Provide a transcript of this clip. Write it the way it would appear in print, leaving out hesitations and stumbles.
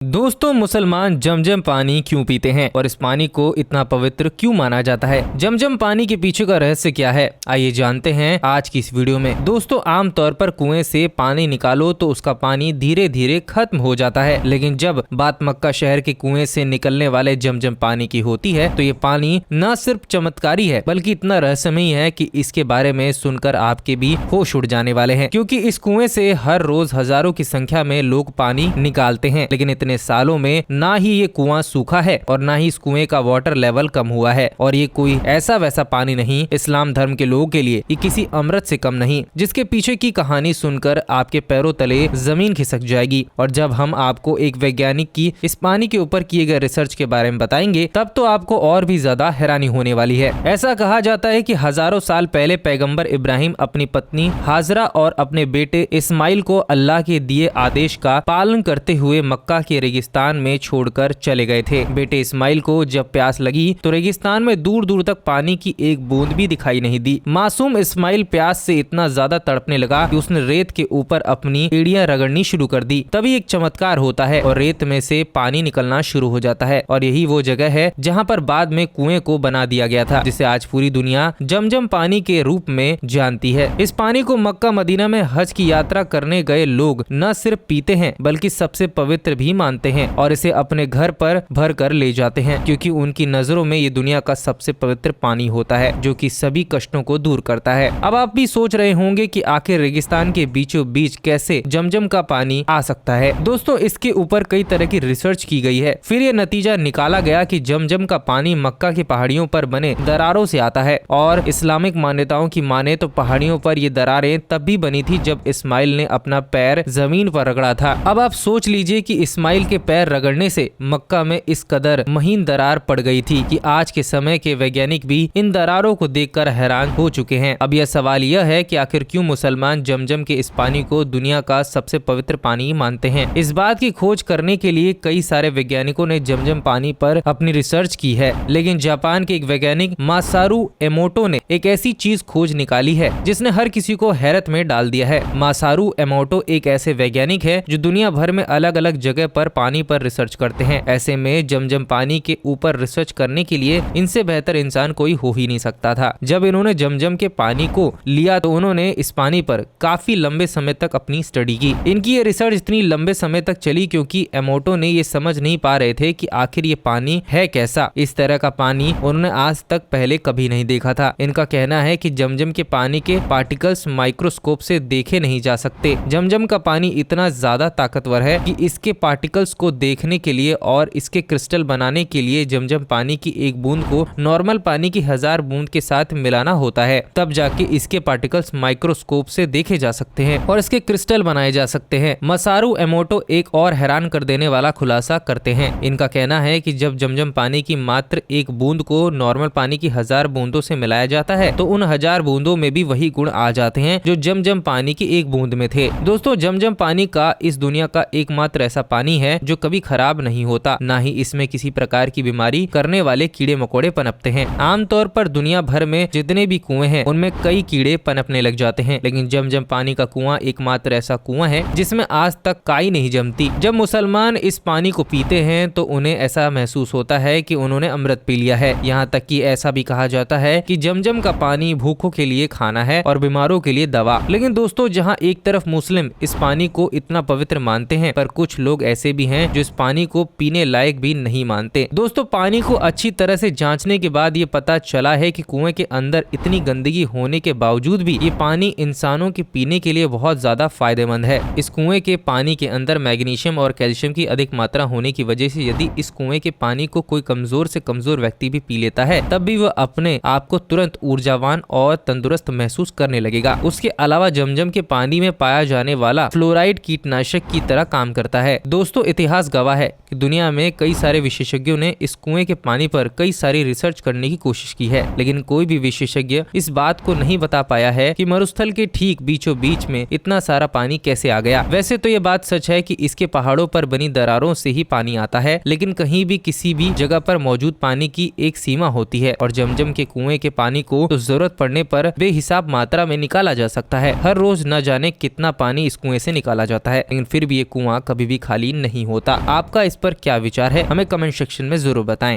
दोस्तों, मुसलमान जमजम पानी क्यों पीते हैं और इस पानी को इतना पवित्र क्यों माना जाता है? जमजम पानी के पीछे का रहस्य क्या है, आइए जानते हैं आज की इस वीडियो में। दोस्तों, आमतौर पर कुएं से पानी निकालो तो उसका पानी धीरे धीरे खत्म हो जाता है, लेकिन जब बात मक्का शहर के कुएं से निकलने वाले जमजम पानी की होती है तो ये पानी न सिर्फ चमत्कारी है बल्कि इतना रहस्यमयी है कि इसके बारे में सुनकर आपके भी होश उड़ जाने वाले हैं, क्योंकि इस कुएं से हर रोज हजारों की संख्या में लोग पानी निकालते हैं। लेकिन इतने सालों में ना ही ये कुआं सूखा है और ना ही इस कुएं का वाटर लेवल कम हुआ है, और ये कोई ऐसा वैसा पानी नहीं। इस्लाम धर्म के लोगों के लिए ये किसी अमृत से कम नहीं, जिसके पीछे की कहानी सुनकर आपके पैरों तले जमीन खिसक जाएगी। और जब हम आपको एक वैज्ञानिक की इस पानी के ऊपर किए गए रिसर्च के बारे में बताएंगे तब तो आपको और भी ज्यादा हैरानी होने वाली है। ऐसा कहा जाता है कि हजारों साल पहले पैगंबर इब्राहिम अपनी पत्नी हाजरा और अपने बेटे इस्माइल को अल्लाह के दिए आदेश का पालन करते हुए मक्का के रेगिस्तान में छोड़कर चले गए थे। बेटे इस्माइल को जब प्यास लगी तो रेगिस्तान में दूर दूर तक पानी की एक बूंद भी दिखाई नहीं दी। मासूम इस्माइल प्यास से इतना ज्यादा तड़पने लगा कि उसने रेत के ऊपर अपनी एड़ियां रगड़नी शुरू कर दी। तभी एक चमत्कार होता है और रेत में से पानी निकलना शुरू हो जाता है, और यही वो जगह है जहाँ पर बाद में कुएं को बना दिया गया था, जिसे आज पूरी दुनिया जमजम पानी के रूप में जानती है। इस पानी को मक्का मदीना में हज की यात्रा करने गए लोग न सिर्फ पीते हैं बल्कि सबसे पवित्र भी मानते हैं और इसे अपने घर पर भर कर ले जाते हैं, क्योंकि उनकी नजरों में ये दुनिया का सबसे पवित्र पानी होता है जो कि सभी कष्टों को दूर करता है। अब आप भी सोच रहे होंगे कि आखिर रेगिस्तान के बीचों बीच कैसे जमजम का पानी आ सकता है। दोस्तों, इसके ऊपर कई तरह की रिसर्च की गई है, फिर ये नतीजा निकाला गया कि जमजम का पानी मक्का की पहाड़ियों पर बने दरारों से आता है, और इस्लामिक मान्यताओं की माने तो पहाड़ियों पर ये दरारें तब भी बनी थी जब इस्माइल ने अपना पैर जमीन पर रगड़ा था। अब आप सोच लीजिए कि इस्माइल के पैर रगड़ने से मक्का में इस कदर महीन दरार पड़ गई थी कि आज के समय के वैज्ञानिक भी इन दरारों को देखकर हैरान हो चुके हैं। अब यह सवाल यह है कि आखिर क्यों मुसलमान जमजम के इस पानी को दुनिया का सबसे पवित्र पानी मानते हैं। इस बात की खोज करने के लिए कई सारे वैज्ञानिकों ने जमजम पानी पर अपनी रिसर्च की है, लेकिन जापान के एक वैज्ञानिक मासारू एमोटो ने एक ऐसी चीज खोज निकाली है जिसने हर किसी को हैरत में डाल दिया है। मासारू एमोटो एक ऐसे वैज्ञानिक है जो दुनिया भर में अलग अलग जगह पर पानी पर रिसर्च करते हैं। ऐसे में जमजम पानी के ऊपर रिसर्च करने के लिए इनसे बेहतर इंसान कोई हो ही नहीं सकता था। जब इन्होंने जमजम के पानी को लिया तो उन्होंने इस पानी पर काफी लंबे समय तक अपनी स्टडी की। इनकी ये रिसर्च इतनी लंबे समय तक चली क्योंकि एमोटो ने ये समझ नहीं पा रहे थे कि आखिर ये पानी है कैसा। इस तरह का पानी उन्होंने आज तक पहले कभी नहीं देखा था। इनका कहना है कि जमजम के पानी के पार्टिकल्स माइक्रोस्कोप से देखे नहीं जा सकते। जमजम का पानी इतना ज्यादा ताकतवर है कि इसके पार्टिकल्स को देखने के लिए और इसके क्रिस्टल बनाने के लिए जमजम पानी की एक बूंद को नॉर्मल पानी की 1000 बूंद के साथ मिलाना होता है, तब जाके इसके पार्टिकल्स माइक्रोस्कोप से देखे जा सकते हैं और इसके क्रिस्टल बनाए जा सकते हैं। मसारू एमोटो एक और हैरान कर देने वाला खुलासा करते हैं। इनका कहना है कि जब जमजम पानी की मात्र एक बूंद को नॉर्मल पानी की 1000 बूंदों से मिलाया जाता है तो उन 1000 बूंदों में भी वही गुण आ जाते हैं जो जमजम पानी की एक बूंद में थे। दोस्तों, जमजम पानी का इस दुनिया का एकमात्र ऐसा पानी है जो कभी खराब नहीं होता, ना ही इसमें किसी प्रकार की बीमारी करने वाले कीड़े मकोड़े पनपते हैं। आमतौर पर दुनिया भर में जितने भी कुएं हैं उनमें कई कीड़े पनपने लग जाते हैं, लेकिन जमजम पानी का कुआं एकमात्र ऐसा कुआं है जिसमें आज तक काई नहीं जमती। जब मुसलमान इस पानी को पीते हैं तो उन्हें ऐसा महसूस होता है कि उन्होंने अमृत पी लिया है। यहाँ तक कि ऐसा भी कहा जाता है कि जमजम का पानी भूखों के लिए खाना है और बीमारों के लिए दवा। लेकिन दोस्तों, जहाँ एक तरफ मुस्लिम इस पानी को इतना पवित्र मानते हैं, पर कुछ लोग ऐसे भी हैं जो इस पानी को पीने लायक भी नहीं मानते। दोस्तों, पानी को अच्छी तरह से जांचने के बाद ये पता चला है कि कुएं के अंदर इतनी गंदगी होने के बावजूद भी ये पानी इंसानों के पीने के लिए बहुत ज्यादा फायदेमंद है। इस कुएं के पानी के अंदर मैग्नीशियम और कैल्शियम की अधिक मात्रा होने की वजह से यदि इस कुएं के पानी को कोई कमजोर से कमजोर व्यक्ति भी पी लेता है तब भी वह अपने आप को तुरंत ऊर्जावान और तंदुरुस्त महसूस करने लगेगा। उसके अलावा जमजम के पानी में पाया जाने वाला फ्लोराइड कीटनाशक की तरह काम करता है। दोस्तों, इतिहास गवाह है कि दुनिया में कई सारे विशेषज्ञों ने इस कुएं के पानी पर कई सारी रिसर्च करने की कोशिश की है, लेकिन कोई भी विशेषज्ञ इस बात को नहीं बता पाया है कि मरुस्थल के ठीक बीचों बीच में इतना सारा पानी कैसे आ गया। वैसे तो ये बात सच है कि इसके पहाड़ों पर बनी दरारों से ही पानी आता है, लेकिन कहीं भी किसी भी जगह पर मौजूद पानी की एक सीमा होती है और जमजम के कुएं के पानी को तो जरूरत पड़ने पर बेहिसाब मात्रा में निकाला जा सकता है। हर रोज न जाने कितना पानी इस कुएं से निकाला जाता है, लेकिन फिर भी ये कुआं कभी भी खाली नहीं नहीं होता। आपका इस पर क्या विचार है, हमें कमेंट सेक्शन में जरूर बताएं।